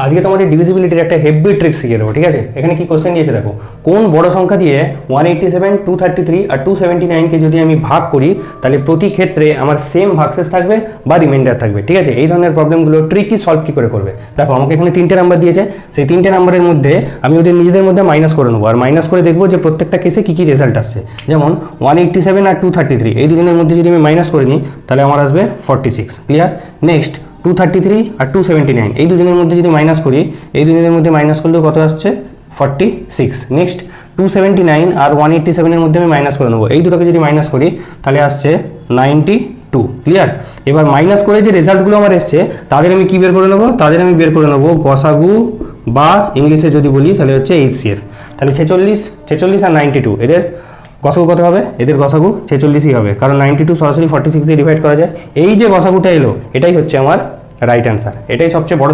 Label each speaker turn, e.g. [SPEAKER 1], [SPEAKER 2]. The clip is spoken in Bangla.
[SPEAKER 1] আজকে তোমাদের ডিভিজিবিলিটির একটা হেভি ট্রিক শিখিয়ে দেবো, ঠিক আছে? এখানে কি কোশ্চেন দিয়েছে দেখো, কোন বড় সংখ্যা দিয়ে 187, 233 আর 279কে যদি আমি ভাগ করি তাহলে প্রতি ক্ষেত্রে আমার সেম ভাগশেষ থাকবে বা রিমাইন্ডার থাকবে, ঠিক আছে? এই ধরনের প্রবলেমগুলো ট্রিকই সলভ কী করে করবে। দেখো আমাকে এখানে 3টে নাম্বার দিয়েছে, সেই 3টে নাম্বারের মধ্যে আমি ওদের নিজেদের মধ্যে মাইনাস করে নেবো, আর মাইনাস করে দেখবো যে প্রত্যেকটা কেসে কী কী রেজাল্ট আসছে। যেমন 187 আর 233 এই দুজনের মধ্যে যদি আমি মাইনাস করে নিই তাহলে আমার আসবে 46, ক্লিয়ার? নেক্সট 233 আর 279 এই দুজনের মধ্যে যদি মাইনাস করি, এই দুজনের মধ্যে মাইনাস করলেও কত আসছে? 46। নেক্সট 279 আর 187 এর মধ্যে আমি মাইনাস করে নেবো, এই দুটোকে যদি মাইনাস করি তাহলে আসছে 92, ক্লিয়ার? এবার মাইনাস করে যে রেজাল্টগুলো আমার এসছে তাদের আমি কি বের করে নেবো? তাদের আমি বের করে নেবো গসাগু, বা ইংলিশে যদি বলি তাহলে হচ্ছে HCF। তাহলে 46 আর 92 এদের গসাগু কত হবে? এদের গসাগু 46ই হবে, কারণ 92 সরাসরি 46 দিয়ে ডিভাইড করা যায়। এই যে গসাগুটা এলো এটাই হচ্ছে আমার রাইট অ্যান্সার, এটাই সবচেয়ে বড়